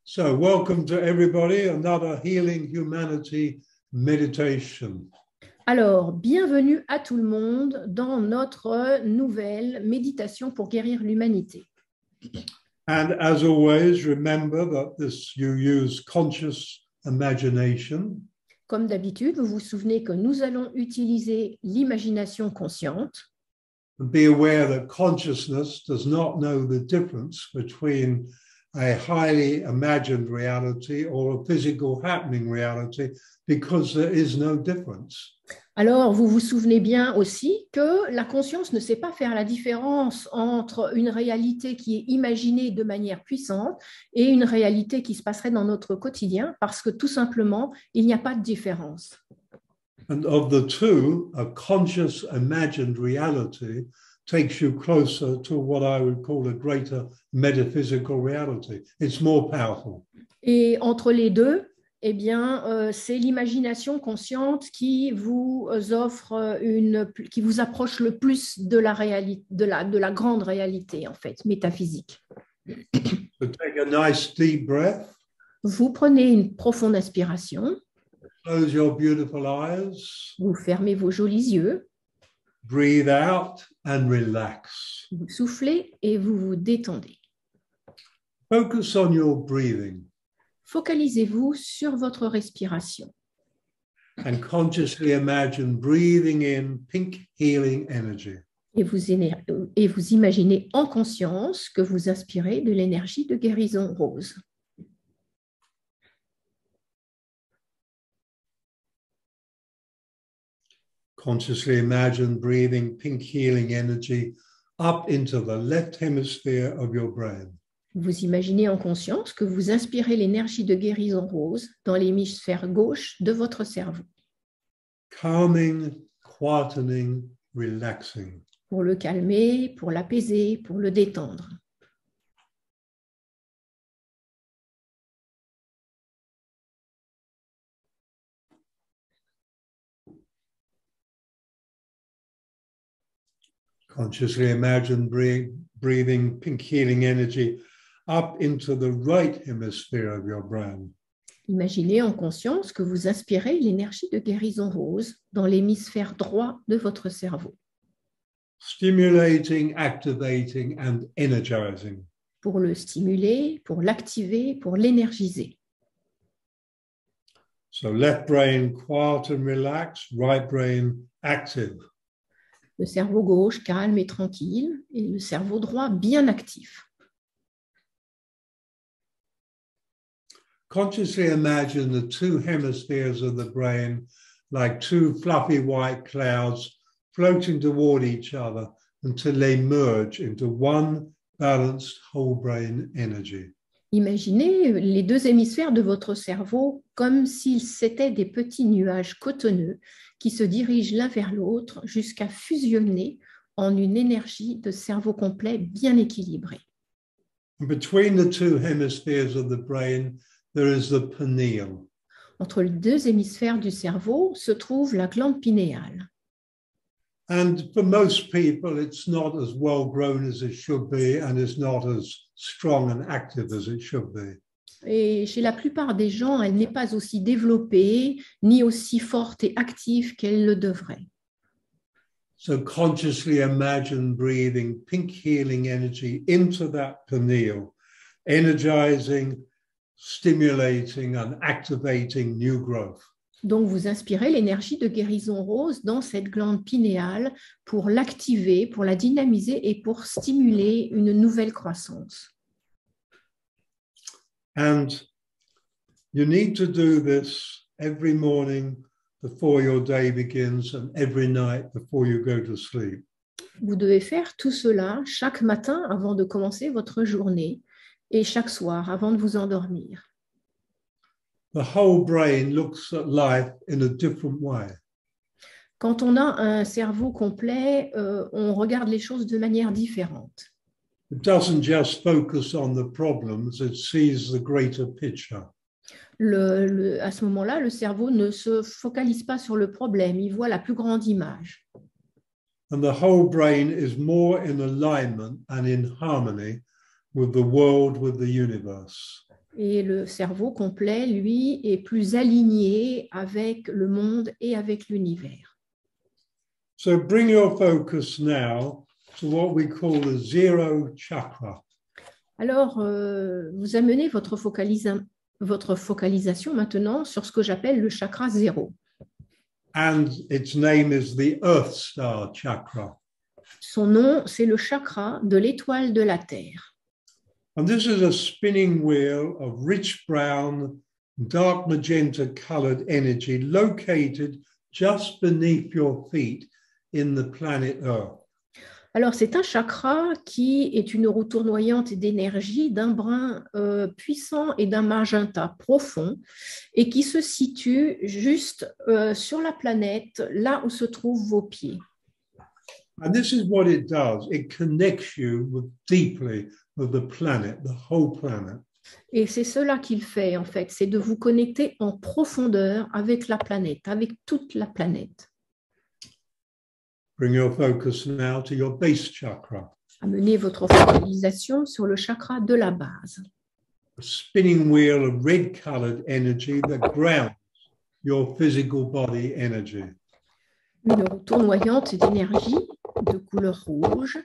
So, welcome to everybody, another Healing Humanity meditation. Alors, bienvenue à tout le monde dans notre nouvelle méditation pour guérir l'humanité. And as always, remember that you use conscious imagination. Comme d'habitude, vous vous souvenez que nous allons utiliser l'imagination consciente. And be aware that consciousness does not know the difference between a highly imagined reality or a physical happening reality because there is no difference. Alors, vous vous souvenez bien aussi que la conscience ne sait pas faire la différence entre une réalité qui est imaginée de manière puissante et une réalité qui se passerait dans notre quotidien parce que tout simplement, il n'y a pas de différence. And of the two, a conscious imagined reality takes you closer to what I would call a greater metaphysical reality. It's more powerful. Et entre les deux, eh bien, c'est l'imagination consciente qui vous offre qui vous approche le plus de la réalité, de la grande réalité, en fait, métaphysique. So take a nice deep breath. Vous prenez une profonde inspiration. Close your beautiful eyes. Vous fermez vos jolis yeux. Breathe out and relax. Vous soufflez et vous vous détendez. Focus on your breathing. Focalisez-vous sur votre respiration. And consciously imagine breathing in pink healing energy. Et vous imaginez en conscience que vous inspirez de l'énergie de guérison rose. Consciously imagine breathing pink healing energy up into the left hemisphere of your brain. Vous imaginez en conscience que vous inspirez l'énergie de guérison rose dans l'hémisphère gauche de votre cerveau. Calming, quietening, relaxing. Pour le calmer, pour l'apaiser, pour le détendre. Consciously imagine breathing pink healing energy up into the right hemisphere of your brain. Imaginez en conscience que vous inspirez l'énergie de guérison rose dans l'hémisphère droit de votre cerveau. Stimulating, activating, and energizing. Pour le stimuler, pour l'activer, pour l'énergiser. So left brain quiet and relaxed, right brain active. Le cerveau gauche calme et tranquille et le cerveau droit bien actif. Consciously imagine the two hemispheres of the brain like two fluffy white clouds floating toward each other until they merge into one balanced whole brain energy. Imaginez les deux hémisphères de votre cerveau comme s'ils étaient des petits nuages cotonneux qui se dirigent l'un vers l'autre jusqu'à fusionner en une énergie de cerveau complet bien équilibrée. Between the two hemispheres of the brain, there is the pineal. Entre les deux hémisphères du cerveau se trouve la glande pinéale. And for most people, it's not as well grown as it should be and is not as strong and active as it should be. Et chez la plupart des gens, elle n'est pas aussi développée ni aussi forte et active qu'elle le devrait. So consciously imagine breathing pink healing energy into that pineal, energizing, stimulating and activating new growth. Donc, vous inspirez l'énergie de guérison rose dans cette glande pinéale pour l'activer, pour la dynamiser et pour stimuler une nouvelle croissance. And you need to do this every morning before your day begins and every night before you go to sleep. Vous devez faire tout cela chaque matin avant de commencer votre journée et chaque soir avant de vous endormir. The whole brain looks at life in a different way. Quand on a un cerveau complet, on regarde les choses de manière différente. It doesn't just focus on the problems, it sees the greater picture. À ce moment-là, le cerveau ne se focalise pas sur le problème, il voit la plus grande image. And the whole brain is more in alignment and in harmony with the world, with the universe. Et le cerveau complet, lui, est plus aligné avec le monde et avec l'univers. So bring your focus now to what we call the zero chakra. Alors, vous amenez votre focalisation maintenant sur ce que j'appelle le chakra zéro. And its name is the Earth Star chakra. Son nom, c'est le chakra de l'étoile de la Terre. And this is a spinning wheel of rich brown, dark magenta colored energy located just beneath your feet in the planet Earth. Alors, c'est un chakra qui est une roue tournoyante d'énergie d'un brun puissant et d'un magenta profond et qui se situe juste sur la planète, là où se trouvent vos pieds. And this is what it does. It connects you deeply with the planet, the whole planet. Et c'est cela qu'il fait, en fait, c'est de vous connecter en profondeur avec la planète, avec toute la planète. Bring your focus now to your base chakra. Amenez votre focalisation sur le chakra de la base. A spinning wheel of red-colored energy that grounds your physical body energy. Une roue tournoyante d'énergie de couleur rouge.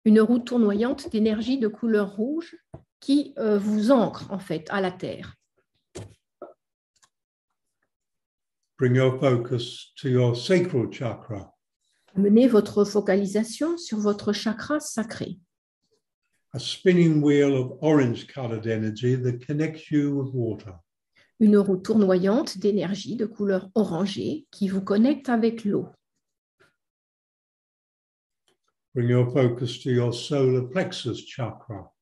Une roue tournoyante d'énergie de couleur rouge qui vous ancre en fait à la terre. Bring your focus to your sacral chakra. Amenez votre focalisation sur votre chakra sacré. A spinning wheel of orange-colored energy that connects you with water. Une roue tournoyante d'énergie de couleur orangée qui vous connecte avec l'eau. Bring your focus to your solar plexus chakra.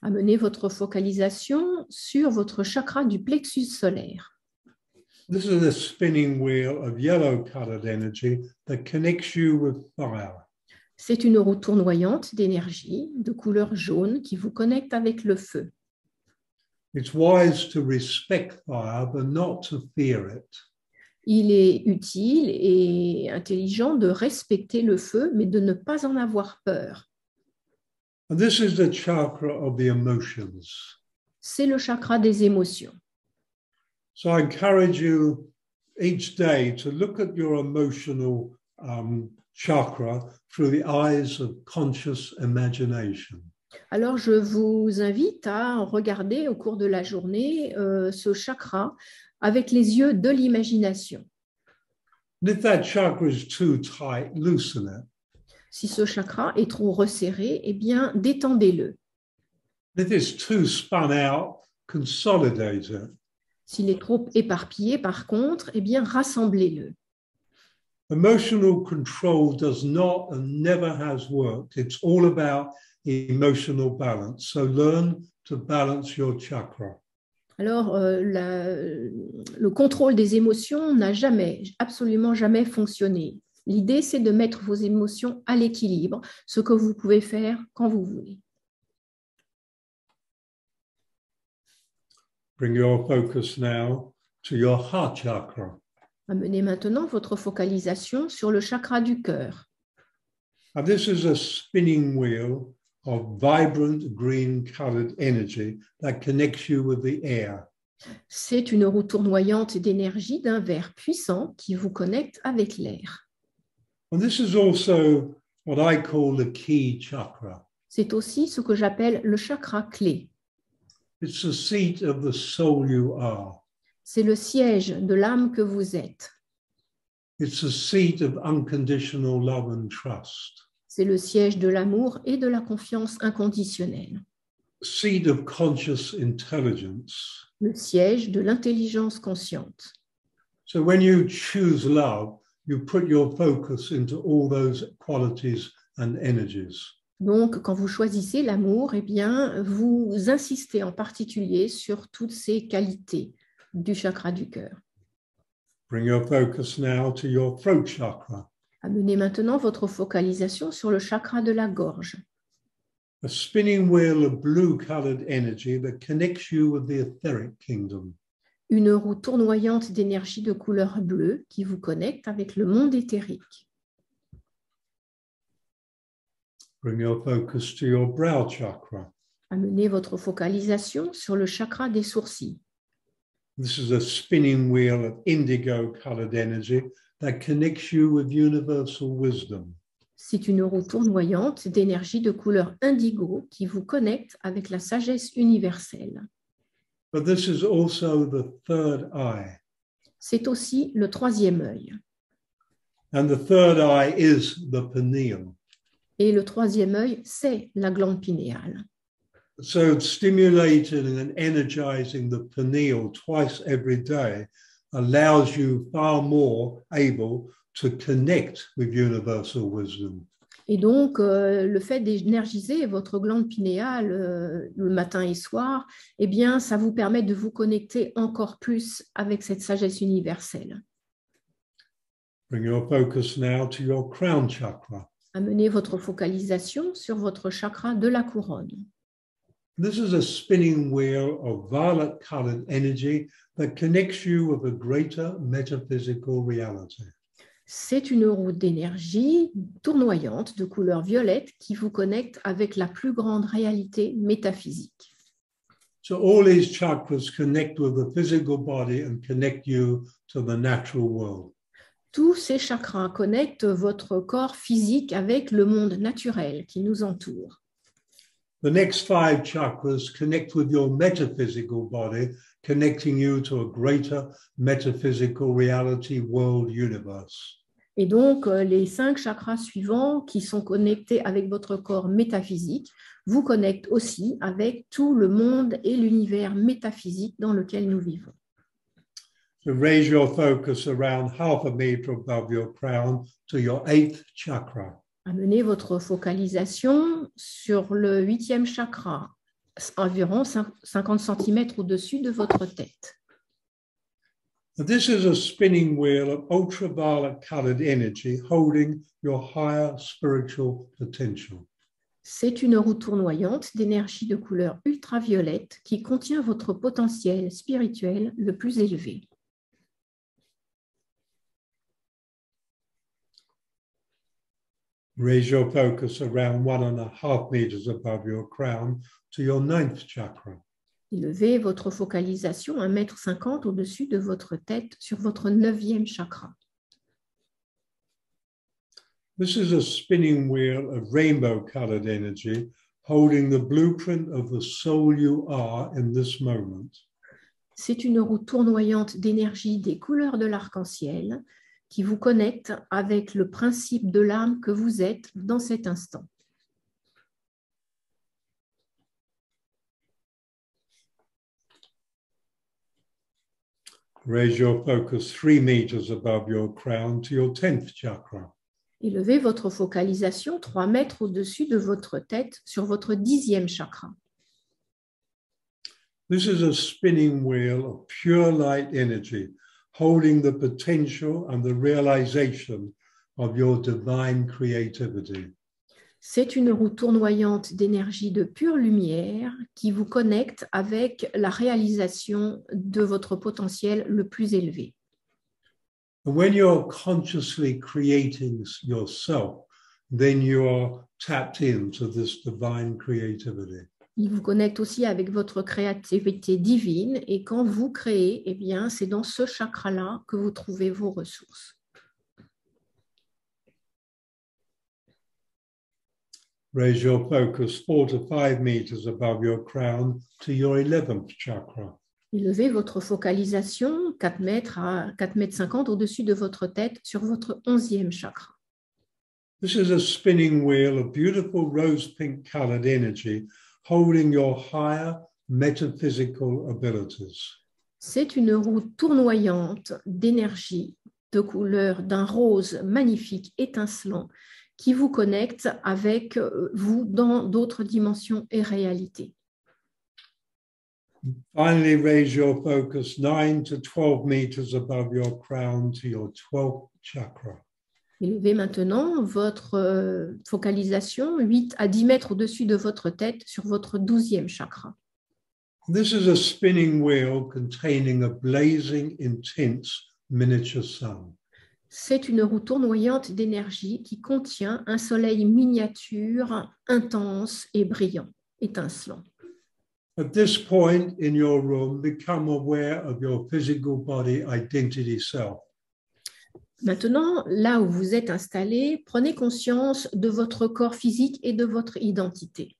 Amenez votre focalisation sur votre chakra du plexus solaire. This is a spinning wheel of yellow-colored energy that connects you with fire. C'est une roue tournoyante d'énergie de couleur jaune qui vous connecte avec le feu. It's wise to respect fire, but not to fear it. Il est utile et intelligent de respecter le feu, mais de ne pas en avoir peur. And this is the chakra of the emotions. C'est le chakra des émotions. So I encourage you each day to look at your emotional chakra through the eyes of conscious imagination. Alors, je vous invite à regarder au cours de la journée ce chakra avec les yeux de l'imagination. And if that chakra is too tight, loosen it. Si ce chakra est trop resserré, eh bien, détendez-le. If it's too spun out, consolidate it. S'il est trop éparpillé, par contre, eh bien, rassemblez-le. Emotional control does not and never has worked. It's all about emotional balance. So learn to balance your chakra. Alors, le contrôle des émotions n'a jamais, absolument jamais fonctionné. L'idée, c'est de mettre vos émotions à l'équilibre, ce que vous pouvez faire quand vous voulez. Bring your focus now to your heart chakra. Amenez maintenant votre focalisation sur le chakra du cœur. And this is a spinning wheel of vibrant green-colored energy that connects you with the air. C'est une roue tournoyante d'énergie d'un vert puissant qui vous connecte avec l'air. And this is also what I call the key chakra. C'est aussi ce que j'appelle le chakra clé. It's the seat of the soul you are. C'est le siège de l'âme que vous êtes. It's the seat of unconditional love and trust. C'est le siège de l'amour et de la confiance inconditionnelle. Seat of conscious intelligence. Le siège de l'intelligence consciente. So when you choose love, you put your focus into all those qualities and energies. Donc, quand vous choisissez l'amour, eh bien, vous insistez en particulier sur toutes ces qualités du chakra du cœur. Bring your focus now to your throat chakra. Amenez maintenant votre focalisation sur le chakra de la gorge. A spinning wheel of blue-colored energy that connects you with the etheric kingdom. Une roue tournoyante d'énergie de couleur bleue qui vous connecte avec le monde éthérique. Bring your focus to your brow chakra. Amenez votre focalisation sur le chakra des sourcils. This is a spinning wheel of indigo-colored energy that connects you with universal wisdom. C'est une roue tournoyante d'énergie de couleur indigo qui vous connecte avec la sagesse universelle. But this is also the third eye. C'est aussi le troisième œil. And the third eye is the pineal. Et le troisième œil, c'est la glande pinéale. So stimulating and energizing the pineal twice every day allows you far more able to connect with universal wisdom. Et donc, le fait d'énergiser votre glande pinéale le matin et soir, eh bien, ça vous permet de vous connecter encore plus avec cette sagesse universelle. Bring your focus now to your crown chakra. Amenez votre focalisation sur votre chakra de la couronne. This is a spinning wheel of violet-colored energy that connects you with a greater metaphysical reality. C'est une roue d'énergie tournoyante de couleur violette qui vous connecte avec la plus grande réalité métaphysique. So all these chakras connect with the physical body and connect you to the natural world. Tous ces chakras connectent votre corps physique avec le monde naturel qui nous entoure. The next 5 chakras connect with your metaphysical body, connecting you to a greater metaphysical reality, world, universe. Et donc, les 5 chakras suivants qui sont connectés avec votre corps métaphysique vous connectent aussi avec tout le monde et l'univers métaphysique dans lequel nous vivons. So raise your focus around half a meter above your crown to your 8th chakra. Amenez votre focalisation sur le 8e chakra, environ 50 cm au-dessus de votre tête. This is a spinning wheel of ultraviolet colored energy holding your higher spiritual potential. C'est une roue tournoyante d'énergie de couleur ultraviolette qui contient votre potentiel spirituel le plus élevé. Raise your focus around 1.5 meters above your crown to your 9th chakra. Élevez votre focalisation 1,50 m au-dessus de votre tête sur votre 9e chakra. This is a spinning wheel of rainbow-colored energy holding the blueprint of the soul you are in this moment. C'est une roue tournoyante d'énergie des couleurs de l'arc-en-ciel qui vous connecte avec le principe de l'âme que vous êtes dans cet instant. Raise your focus 3 meters above your crown to your 10th chakra. Élevez votre focalisation 3 mètres au-dessus de votre tête sur votre 10e chakra. This is a spinning wheel of pure light energy, holding the potential and the realization of your divine creativity. C'est une roue tournoyante d'énergie de pure lumière qui vous connecte avec la réalisation de votre potentiel le plus élevé. And when you're consciously creating yourself, then you are tapped into this divine creativity. Il vous connecte aussi avec votre créativité divine et quand vous créez, eh bien, c'est dans ce chakra-là que vous trouvez vos ressources. Raise your focus 4 to 5 meters above your crown to your 11th chakra. Élevez votre focalisation 4 mètres à 4,50 m au-dessus de votre tête sur votre 11e chakra. This is a spinning wheel of beautiful rose pink colored energy holding your higher metaphysical abilities. C'est une roue tournoyante d'énergie de couleur d'un rose magnifique, étincelant, qui vous connecte avec vous dans d'autres dimensions et réalités. Finally, raise your focus 9 to 12 meters above your crown to your 12th chakra. Élevez maintenant votre focalisation 8 à 10 mètres au-dessus de votre tête sur votre 12e chakra. This is a spinning wheel containing a blazing, intense miniature sun. C'est une roue tournoyante d'énergie qui contient un soleil miniature intense et brillant, étincelant. At this point in your room, become aware of your physical body identity self. Maintenant, là où vous êtes installé, prenez conscience de votre corps physique et de votre identité.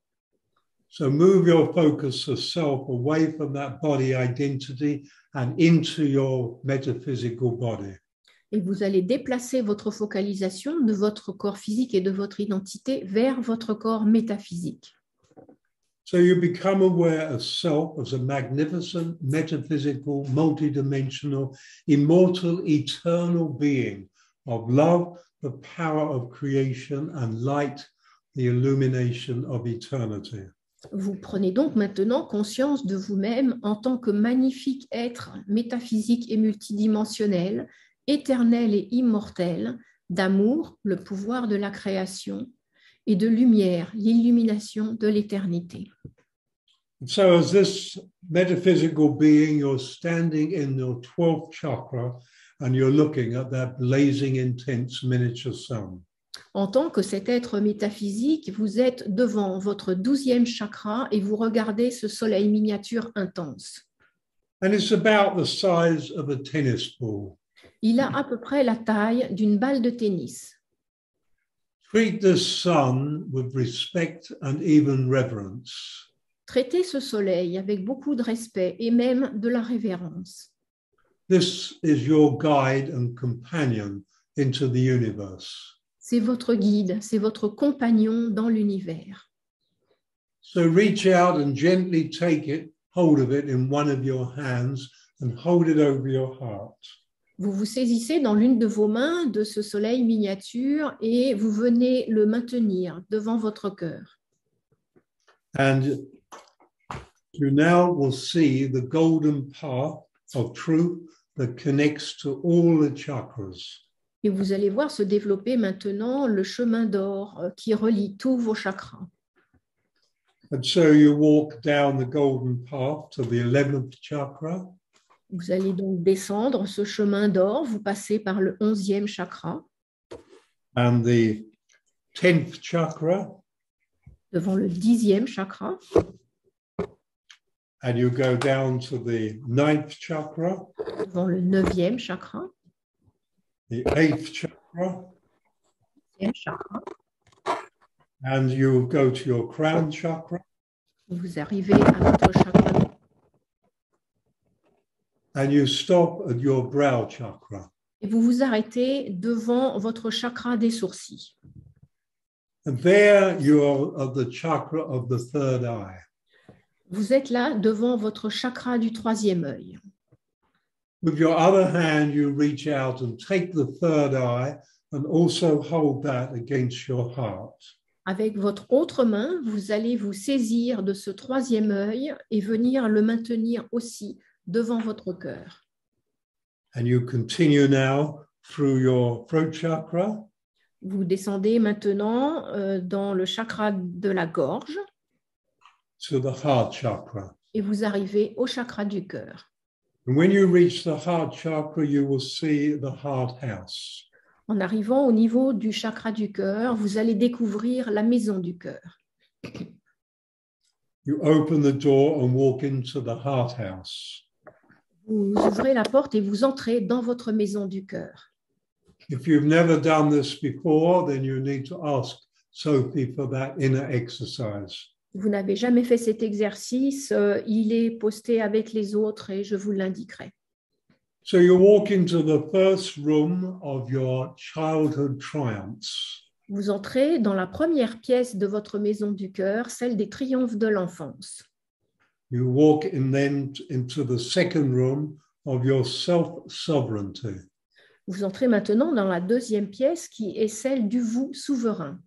So move your focus of self away from that body identity and into your metaphysical body. Et vous allez déplacer votre focalisation de votre corps physique et de votre identité vers votre corps métaphysique. So you become aware of self as a magnificent, metaphysical, multidimensional, immortal, eternal being of love, the power of creation, and light, the illumination of eternity. Vous prenez donc maintenant conscience de vous-même en tant que magnifique être métaphysique et multidimensionnel, éternel et immortel, d'amour, le pouvoir de la création, et de lumière, l'illumination de l'éternité. So as this metaphysical being, you're standing in your 12th chakra and you're looking at that blazing, intense miniature sun. En tant que cet être métaphysique, vous êtes devant votre 12e chakra et vous regardez ce soleil miniature intense. And it's about the size of a tennis ball. Il a à peu près la taille d'une balle de tennis. Treat the sun with respect and even reverence. Traitez ce soleil avec beaucoup de respect et même de la révérence. This is your guide and companion into the universe. C'est votre guide, c'est votre compagnon dans l'univers. So reach out and gently take hold of it in one of your hands and hold it over your heart. Vous vous saisissez dans l'une de vos mains de ce soleil miniature et vous venez le maintenir devant votre cœur. And you now will see the golden path of truth that connects to all the chakras. Et vous allez voir se développer maintenant le chemin d'or qui relie tous vos chakras. And so you walk down the golden path to the 11th chakra. Vous allez donc descendre ce chemin d'or, vous passez par le 11e chakra. And the 10th chakra. Devant le 10e chakra. And you go down to the 9th chakra. Devant le 9e chakra. The 8th chakra. 10e chakra. And you go to your crown chakra. Vous arrivez à votre chakra. And you stop at your brow chakra. Et vous vous arrêtez devant votre chakra des sourcils. And there you are at the chakra of the third eye. Vous êtes là devant votre chakra du 3e œil. With your other hand, you reach out and take the third eye and also hold that against your heart. Avec votre autre main, vous allez vous saisir de ce 3e œil et venir le maintenir aussi devant votre cœur. And you continue now through your throat chakra. Vous descendez maintenant dans le chakra de la gorge. To the heart chakra. Et vous arrivez au chakra du cœur. And when you reach the heart chakra, you will see the heart house. En arrivant au niveau du chakra du cœur, vous allez découvrir la maison du cœur. You open the door and walk into the heart house. Vous ouvrez la porte et vous entrez dans votre maison du cœur. If you've never done this before, then you need to ask Sophie for that inner exercise. Vous n'avez jamais fait cet exercice, il est posté avec les autres et je vous l'indiquerai. So you walk into the first room of your childhood triumphs. Vous entrez dans la première pièce de votre maison du cœur, celle des triomphes de l'enfance. You walk in then into the second room of your self-sovereignty. Vous entrez maintenant dans la deuxième pièce qui est celle du vous souverain.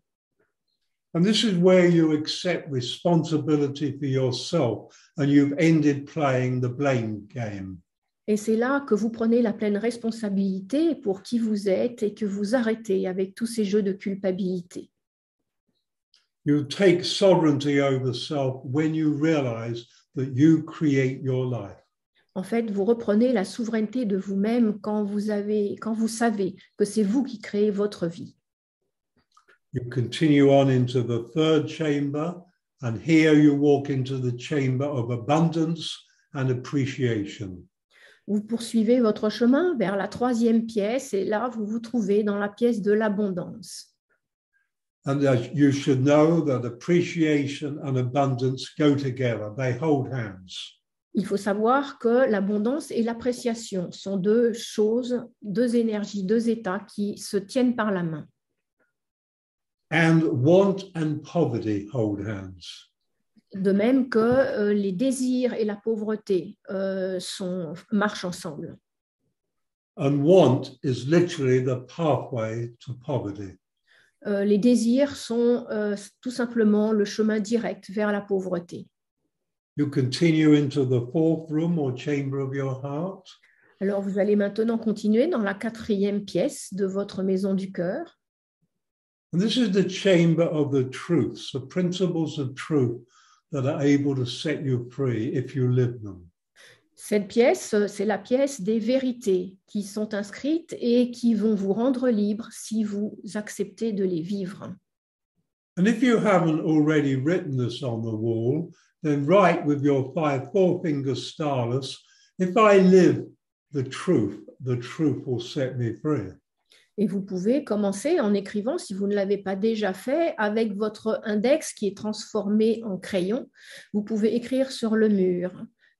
And this is where you accept responsibility for yourself and you've ended playing the blame game. Et c'est là que vous prenez la pleine responsabilité pour qui vous êtes et que vous arrêtez avec tous ces jeux de culpabilité. You take sovereignty over self when you realize that you create your life. En fait, vous reprenez la souveraineté de vous-même quand vous savez que c'est vous qui créez votre vie. You continue on into the third chamber and here you walk into the chamber of abundance and appreciation. Vous poursuivez votre chemin vers la troisième pièce et là, vous vous trouvez dans la pièce de l'abondance. And you should know that appreciation and abundance go together. They hold hands. Il faut savoir que l'abondance et l'appréciation sont deux choses, deux énergies, deux états qui se tiennent par la main. And want and poverty hold hands. De même que les désirs et la pauvreté marchent ensemble. And want is literally the pathway to poverty. Les désirs sont tout simplement le chemin direct vers la pauvreté. You continue into the fourth room or chamber of your heart. Alors, vous allez maintenant continuer dans la quatrième pièce de votre maison du cœur. And this is the chamber of the truths, the principles of truth that are able to set you free if you live them. Cette pièce, c'est la pièce des vérités qui sont inscrites et qui vont vous rendre libre si vous acceptez de les vivre. And if you haven't already written this on the wall, then write with your four-finger stylus, if I live the truth will set me free. Et vous pouvez commencer en écrivant, si vous ne l'avez pas déjà fait, avec votre index qui est transformé en crayon. Vous pouvez écrire sur le mur.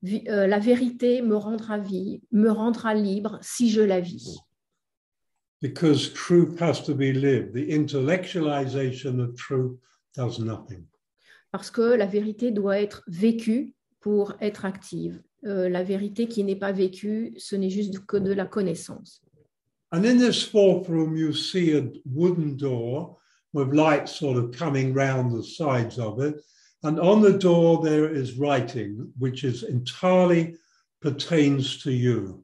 La vérité me rendra libre si je la vis. Because truth has to be lived. The intellectualization of truth does nothing. Parce que la vérité doit être vécue pour être active. La vérité qui n'est pas vécue, ce n'est juste que de la connaissance. And in this fourth room, you see a wooden door with light sort of coming round the sides of it. And on the door, there is writing, which is entirely pertains to you.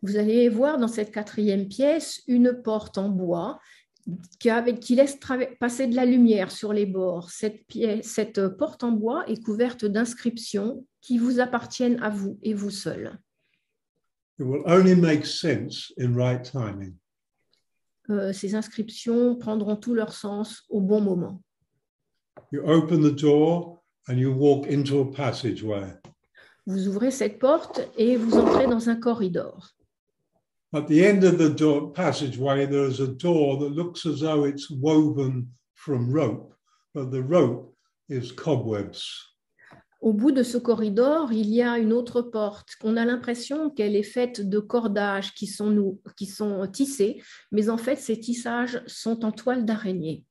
Vous allez voir dans cette quatrième pièce une porte en bois qui laisse passer de la lumière sur les bords. Cette porte en bois est couverte d'inscriptions qui vous appartiennent à vous et vous seul. It will only make sense in right timing. Ces inscriptions prendront tout leur sens au bon moment. You open the door and you walk into a passageway. Vous ouvrez cette porte et vous entrez dans un corridor. At the end of the passageway, there is a door that looks as though it's woven from rope, but the rope is cobwebs. Au bout de ce corridor, il y a une autre porte. On a l'impression qu'elle est faite de cordages qui sont tissés, mais en fait, ces tissages sont en toile d'araignée.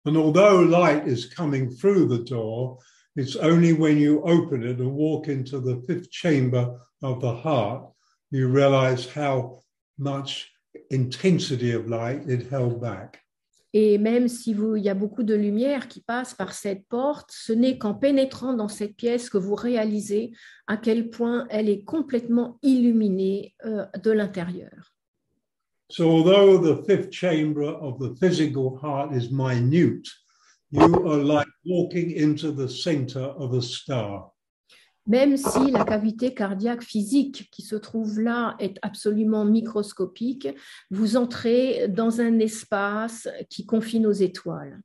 And although light is coming through the door, it's only when you open it and walk into the fifth chamber of the heart, you realize how much intensity of light it held back. Et même si il y a beaucoup de lumière qui passe par cette porte, ce n'est qu'en pénétrant dans cette pièce que vous réalisez à quel point elle est complètement illuminée de l'intérieur. So although the fifth chamber of the physical heart is minute, you are like walking into the center of a star. Même si la cavité cardiaque physique qui se trouve là est absolument microscopique, vous entrez dans un espace qui confine aux étoiles.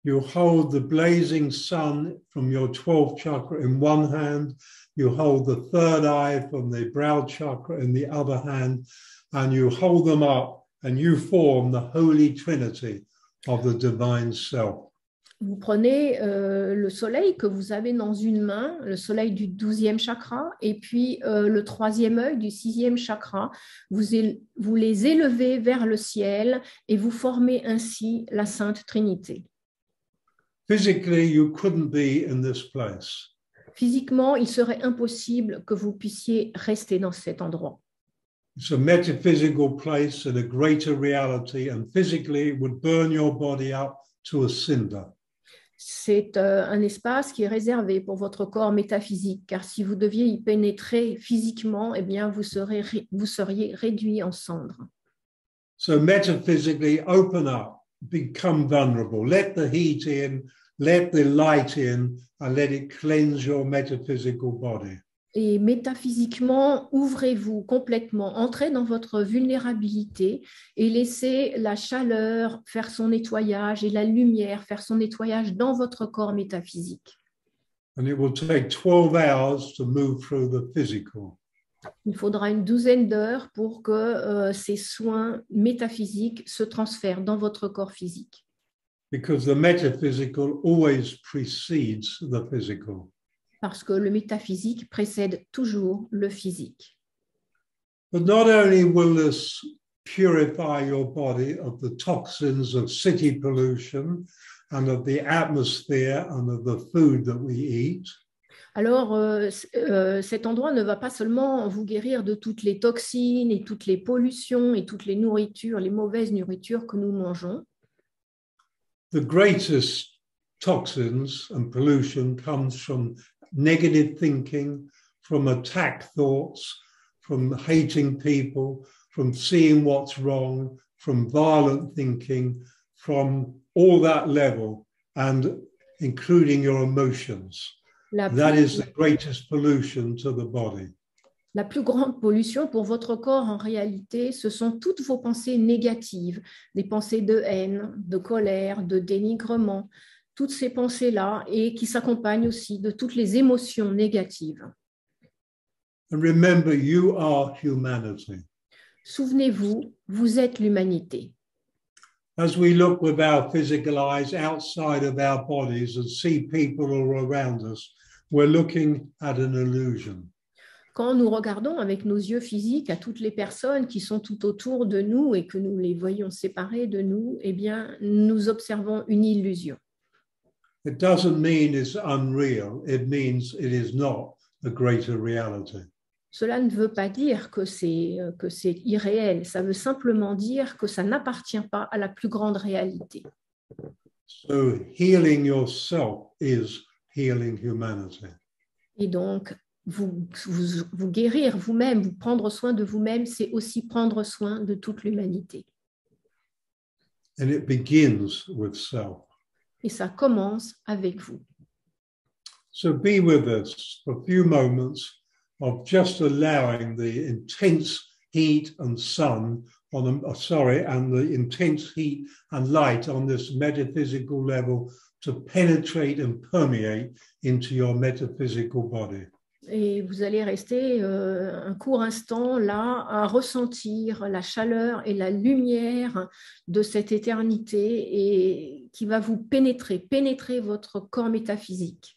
You hold the blazing sun from your 12th chakra in one hand, you hold the third eye from the brow chakra in the other hand, and you hold them up and you form the Holy Trinity of the Divine Self. Vous prenez le soleil que vous avez dans une main, le soleil du 12e chakra, et puis le troisième œil du 6e chakra. Vous les élevez vers le ciel et vous formez ainsi la Sainte Trinité. Physically, you couldn't be in this place. Physiquement, il serait impossible que vous puissiez rester dans cet endroit. It's a metaphysical place in a greater reality, and physically it would burn your body up to a cinder. C'est un espace qui est réservé pour votre corps métaphysique, car si vous deviez y pénétrer physiquement, eh bien, vous seriez réduit en cendres. So metaphysically, open up, become vulnerable, let the heat in, let the light in, and let it cleanse your metaphysical body. Et métaphysiquement, ouvrez-vous complètement, entrez dans votre vulnérabilité et laissez la chaleur faire son nettoyage et la lumière faire son nettoyage dans votre corps métaphysique. And it will take 12 hours to move through the physical. Il faudra une douzaine d'heures pour que ces soins métaphysiques se transfèrent dans votre corps physique. Because the metaphysical always precedes the physical. Parce que le métaphysique précède toujours le physique. But not only will this purify your body of the toxins of city pollution and of the atmosphere and of the food that we eat. Alors, cet endroit ne va pas seulement vous guérir de toutes les toxines et toutes les pollutions et toutes les nourritures, les mauvaises nourritures que nous mangeons. The greatest toxins and pollution comes from negative thinking, from attack thoughts, from hating people, from seeing what's wrong, from violent thinking, from all that level, and including your emotions. That is the greatest pollution to the body. La plus grande pollution pour votre corps, en réalité, ce sont toutes vos pensées négatives, des pensées de haine, de colère, de dénigrement, toutes ces pensées-là, et qui s'accompagnent aussi de toutes les émotions négatives. And remember, you are humanity. Souvenez-vous, vous êtes l'humanité. As we look with our physical eyes outside of our bodies and see people all around us, we're looking at an illusion. Quand nous regardons avec nos yeux physiques à toutes les personnes qui sont tout autour de nous et que nous les voyons séparées de nous, eh bien, nous observons une illusion. It doesn't mean it's unreal. It means it is not the greater reality. Cela ne veut pas dire que c'est irréel. Ça veut simplement dire que ça n'appartient pas à la plus grande réalité. So healing yourself is healing humanity. Et donc, vous guérir vous-même, vous prendre soin de vous-même, c'est aussi prendre soin de toute l'humanité. And it begins with self. Et ça commence avec vous. So be with us for a few moments of just allowing the intense heat and sun and the intense heat and light on this metaphysical level to penetrate and permeate into your metaphysical body. Et vous allez rester un court instant là à ressentir la chaleur et la lumière de cette éternité et qui va vous pénétrer votre corps métaphysique.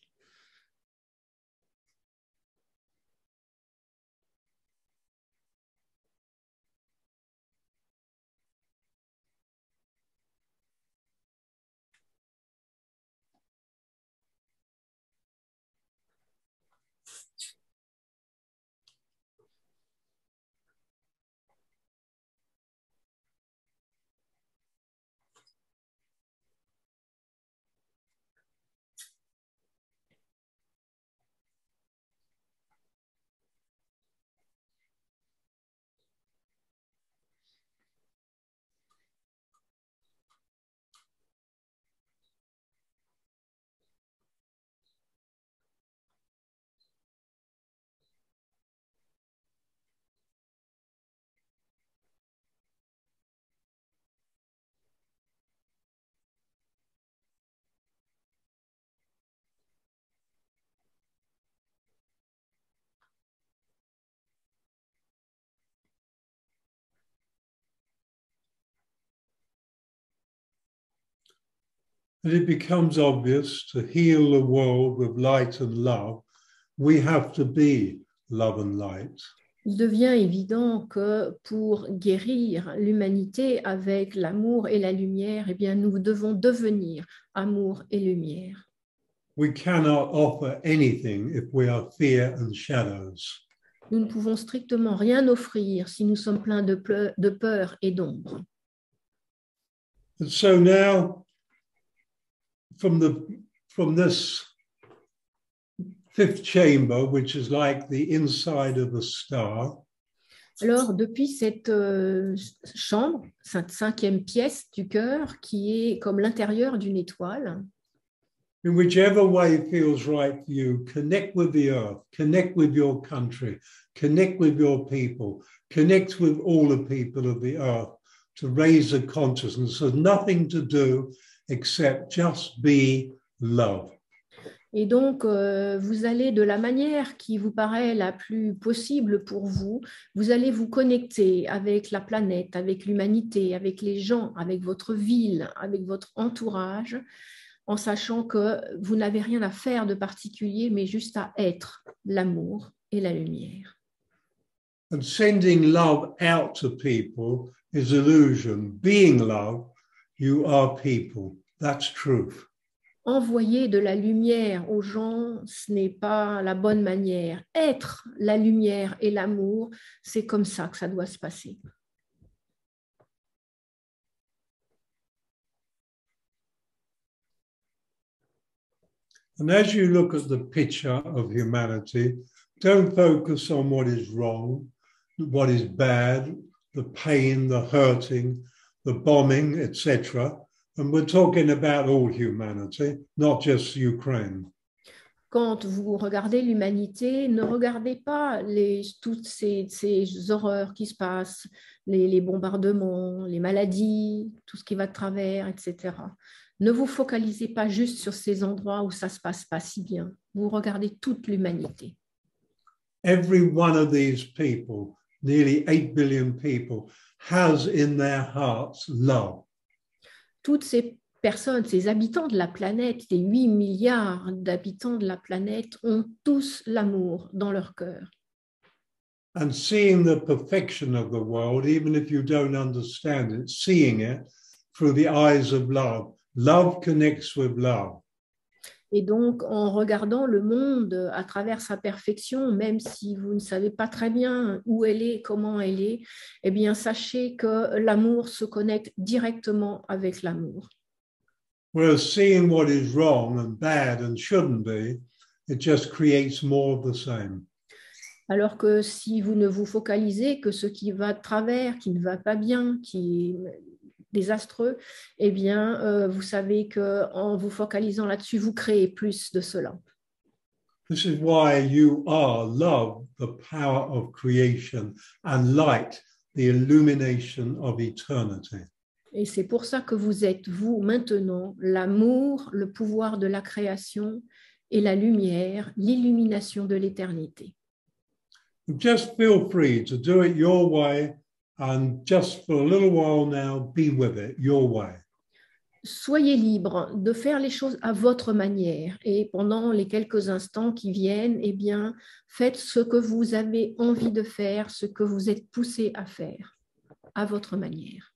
And it becomes obvious to heal the world with light and love, we have to be love and light. Il devient évident que pour guérir l'humanité avec l'amour et la lumière, eh bien, nous devons devenir amour et lumière. We cannot offer anything if we are fear and shadows. Nous ne pouvons strictement rien offrir si nous sommes pleins de peur et d'ombre. And so now, from this fifth chamber, which is like the inside of a star, Alors, depuis cette chambre, cette cinquième pièce du cœur, qui est comme l'intérieur d'une étoile, In whichever way feels right for you, connect with the earth, connect with your country, connect with your people, connect with all the people of the earth to raise the consciousness. There's nothing to do except just be love. Et donc, vous allez de la manière qui vous paraît la plus possible pour vous, vous allez vous connecter avec la planète, avec l'humanité, avec les gens, avec votre ville, avec votre entourage, en sachant que vous n'avez rien à faire de particulier, mais juste à être l'amour et la lumière. And sending love out to people is illusion. Being love, you are people. That's truth. Envoyer de la lumière aux gens, ce n'est pas la bonne manière. Être la lumière et l'amour, c'est comme ça que ça doit se passer. And as you look at the picture of humanity, don't focus on what is wrong, what is bad, the pain, the hurting, the bombing, etc. And we're talking about all humanity, not just Ukraine. Quand vous regardez l'humanité, ne regardez pas toutes ces horreurs qui se passent, les bombardements, les maladies, tout ce qui va de travers, etc. Ne vous focalisez pas juste sur ces endroits où ça ne se passe pas si bien. Vous regardez toute l'humanité. Every one of these people, nearly 8 billion people, has in their hearts love. Toutes ces personnes, ces habitants de la planète, les 8 milliards d'habitants de la planète ont tous l'amour dans leur cœur. And seeing the perfection of the world, even if you don't understand it, seeing it through the eyes of love. Love connects with love. Et donc, en regardant le monde à travers sa perfection, même si vous ne savez pas très bien où elle est, comment elle est, eh bien, sachez que l'amour se connecte directement avec l'amour. Whereas seeing what is wrong and bad and shouldn't be, it just creates more of the same. Alors que si vous ne vous focalisez que ce qui va de travers, qui ne va pas bien, qui est désastreux, eh bien, vous savez qu'en vous focalisant là-dessus, vous créez plus de cela. This is why you are love, the power of creation, and light, the illumination of eternity. Et c'est pour ça que vous êtes, vous, maintenant, l'amour, le pouvoir de la création et la lumière, l'illumination de l'éternité. Just feel free to do it your way and just for a little while now, be with it your way. Soyez libre de faire les choses à votre manière et pendant les quelques instants qui viennent, eh bien, faites ce que vous avez envie de faire, ce que vous êtes poussé à faire, à votre manière.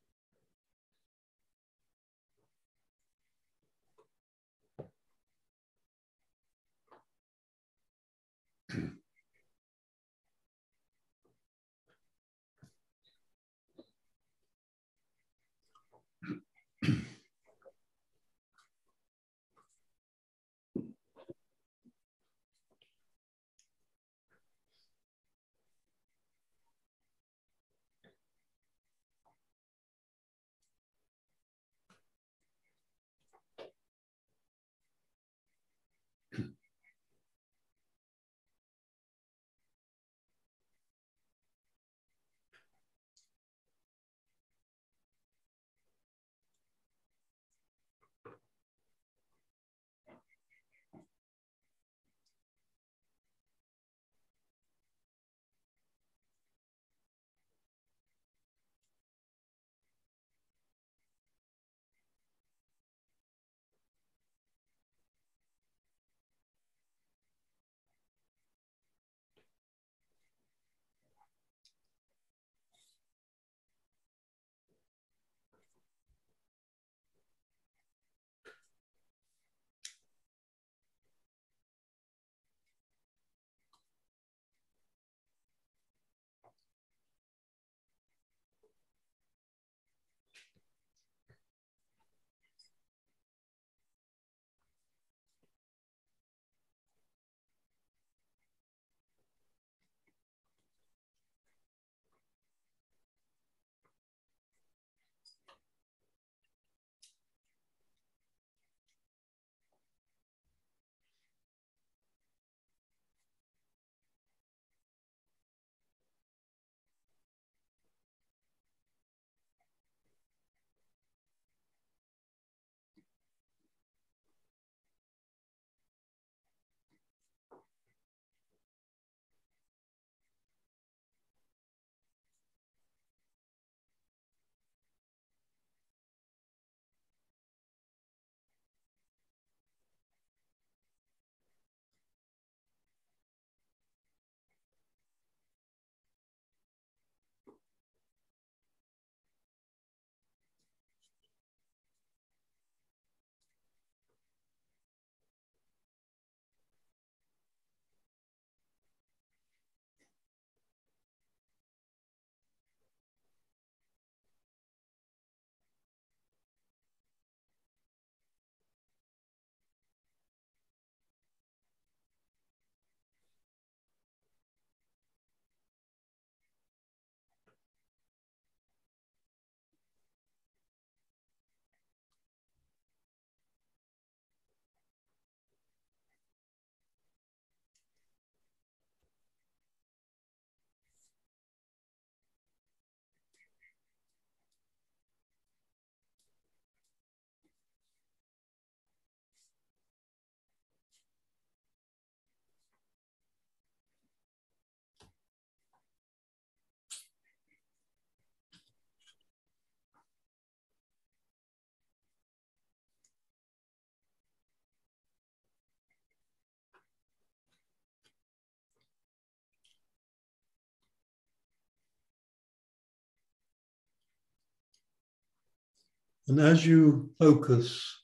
And as you focus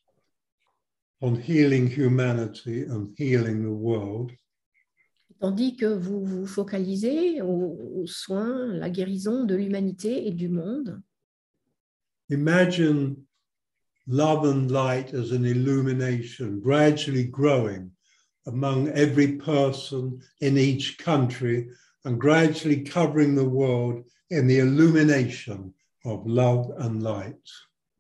on healing humanity and healing the world, Tandis que vous vous focalisez aux soins, la guérison de l'humanité et du monde, imagine love and light as an illumination gradually growing among every person in each country and gradually covering the world in the illumination of love and light.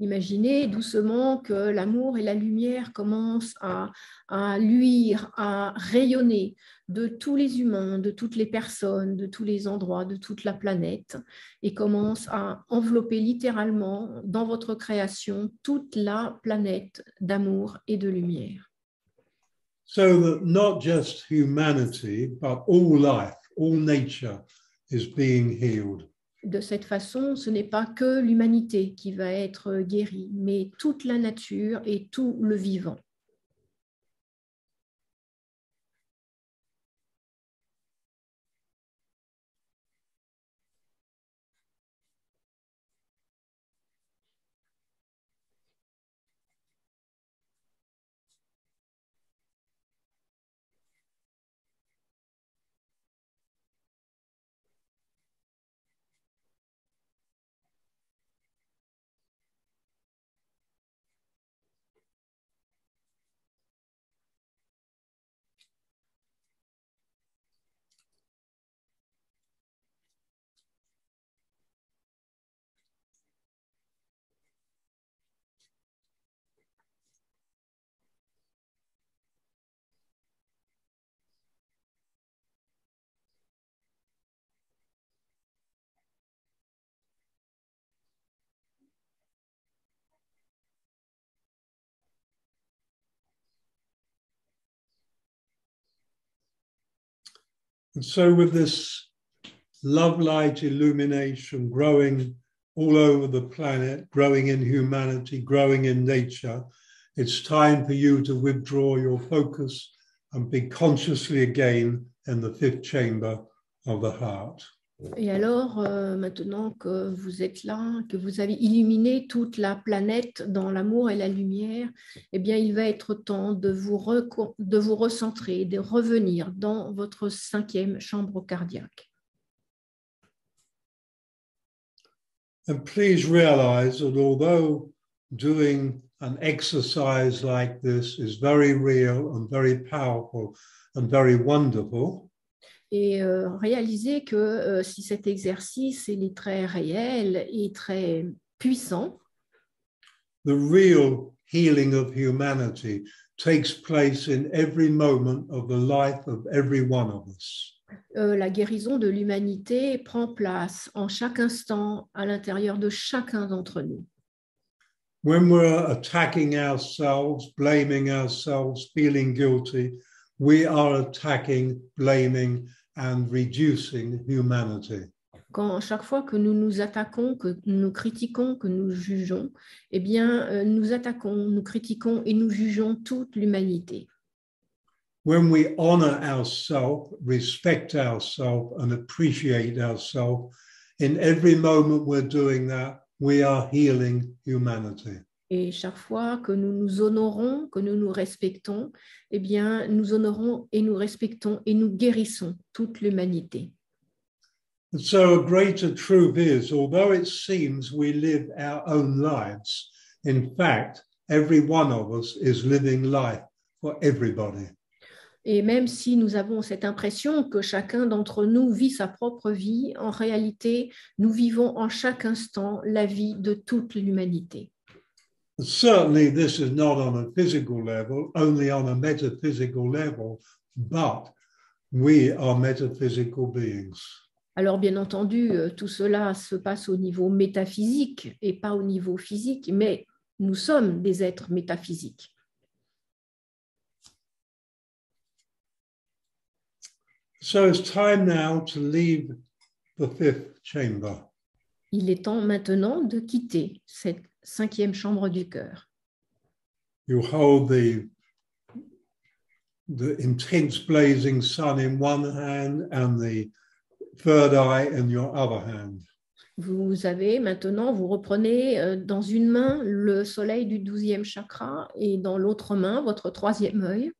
imaginez doucement que l'amour et la lumière commencent à luire, à rayonner de tous les humains, de toutes les personnes, de tous les endroits, de toute la planète, et commencent à envelopper littéralement dans votre création toute la planète d'amour et de lumière. So that not just humanity, but all life, all nature is being healed. De cette façon, ce n'est pas que l'humanité qui va être guérie, mais toute la nature et tout le vivant. And so with this love light illumination growing all over the planet, growing in humanity, growing in nature, it's time for you to withdraw your focus and be consciously again in the fifth chamber of the heart. Et alors, maintenant que vous êtes là, que vous avez illuminé toute la planète dans l'amour et la lumière, eh bien, il va être temps de vous recentrer, de revenir dans votre cinquième chambre cardiaque. And please realize that although doing an exercise like this is very real and very powerful and very wonderful, Et réalisez que si cet exercice est très réel et très puissant, the real healing of humanity takes place in every moment of the life of every one of us. La guérison de l'humanité prend place en chaque instant à l'intérieur de chacun d'entre nous. When we're attacking ourselves, blaming ourselves, feeling guilty, we are attacking, blaming, and reducing humanity. Quand chaque fois que nous nous attaquons, que nous critiquons, que nous jugeons, eh bien, nous attaquons, nous critiquons et nous jugeons toute l'humanité. When we honor ourselves, respect ourselves, and appreciate ourselves, in every moment we're doing that, we are healing humanity. Et chaque fois que nous nous honorons, que nous nous respectons, eh bien, nous honorons et nous respectons et nous guérissons toute l'humanité. And so a greater truth is, although it seems we live our own lives, in fact, every one of us is living life for everybody. Et même si nous avons cette impression que chacun d'entre nous vit sa propre vie, en réalité, nous vivons en chaque instant la vie de toute l'humanité. Certainly, this is not on a physical level, only on a metaphysical level, but we are metaphysical beings. Alors, bien entendu, tout cela se passe au niveau métaphysique et pas au niveau physique, mais nous sommes des êtres métaphysiques. So it's time now to leave the fifth chamber. Il est temps maintenant de quitter cette cinquième chambre du cœur. You hold the intense blazing sun in one hand and the third eye in your other hand. Vous avez maintenant, vous reprenez dans une main le soleil du 12e chakra et dans l'autre main votre troisième œil.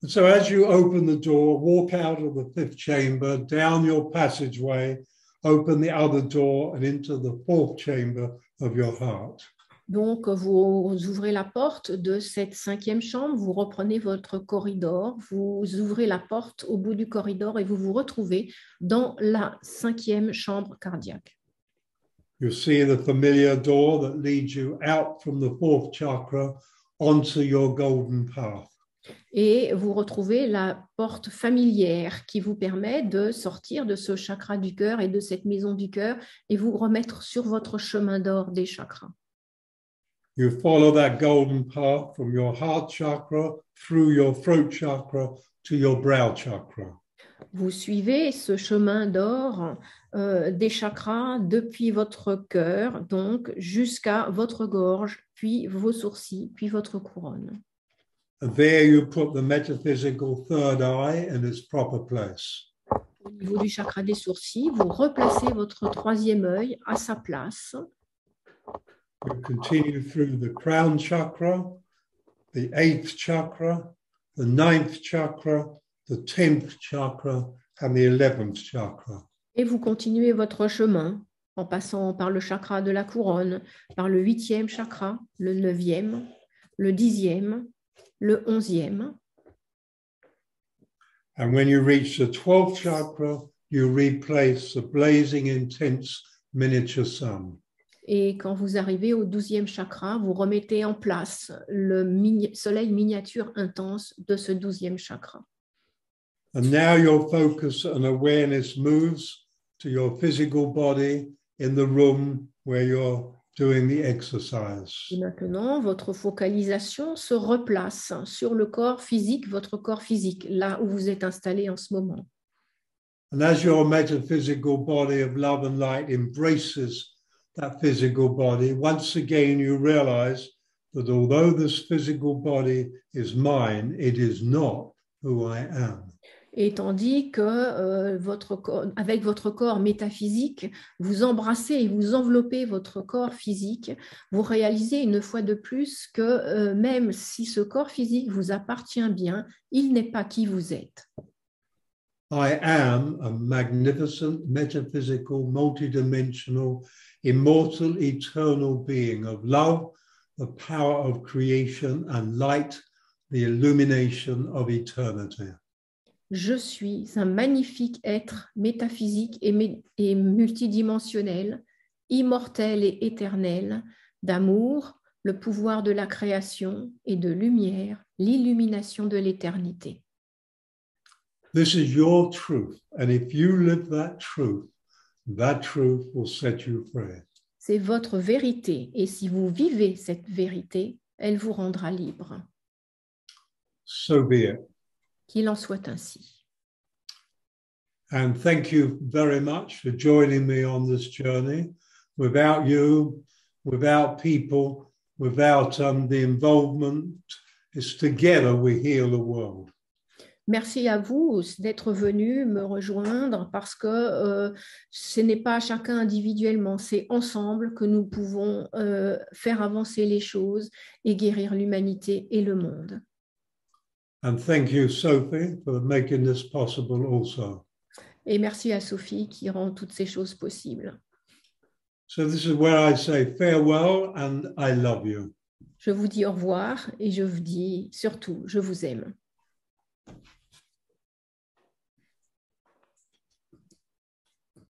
And so as you open the door, walk out of the fifth chamber, down your passageway, open the other door and into the fourth chamber of your heart. Donc, vous ouvrez la porte de cette cinquième chambre, vous reprenez votre corridor, vous ouvrez la porte au bout du corridor et vous vous retrouvez dans la cinquième chambre cardiaque. You see the familiar door that leads you out from the fourth chakra onto your golden path. Et vous retrouvez la porte familière qui vous permet de sortir de ce chakra du cœur et de cette maison du cœur et vous remettre sur votre chemin d'or des chakras. You follow that golden path from your heart chakra through your throat chakra to your brow chakra. Vous suivez ce chemin d'or des chakras depuis votre cœur, donc jusqu'à votre gorge, puis vos sourcils, puis votre couronne. And there you put the metaphysical third eye in its proper place. Au niveau du chakra des sourcils, vous replacez votre troisième œil à sa place. You continue through the crown chakra, the 8th chakra, the 9th chakra, the 10th chakra, and the 11th chakra. Et vous continuez votre chemin en passant par le chakra de la couronne, par le 8e chakra, le 9e, le 10e, le 11e. And when you reach the 12th chakra, you replace the blazing, intense miniature sun. Et quand vous arrivez au 12e chakra, vous remettez en place le soleil miniature intense de ce 12e chakra. And now your focus and awareness moves to your physical body in the room where you're doing the exercise. Et maintenant, votre focalisation se replace sur le corps physique, votre corps physique, là où vous êtes installé en ce moment. And as your metaphysical body of love and light embraces that physical body, once again you realize that although this physical body is mine, it is not who I am. Et tandis que avec votre corps métaphysique, vous embrassez et vous enveloppez votre corps physique, vous réalisez une fois de plus que même si ce corps physique vous appartient bien, il n'est pas qui vous êtes. I am a magnificent, metaphysical, multidimensional, immortal, eternal being of love, the power of creation, and light, the illumination of eternity. Je suis un magnifique être métaphysique et multidimensionnel, immortel et éternel, d'amour, le pouvoir de la création et de lumière, l'illumination de l'éternité. This is your truth, and if you live that truth will set you free. C'est votre vérité, et si vous vivez cette vérité, elle vous rendra libre. So be it. Qu'il en soit ainsi. And thank you very much for joining me on this journey. Without you, without people, without the involvement, it's together we heal the world. Merci à vous d'être venu me rejoindre parce que ce n'est pas chacun individuellement, c'est ensemble que nous pouvons faire avancer les choses et guérir l'humanité et le monde. And thank you, Sophie, for making this possible also. Et merci à Sophie qui rend toutes ces choses possibles. So this is where I say farewell and I love you. Je vous dis au revoir et je vous dis surtout, je vous aime.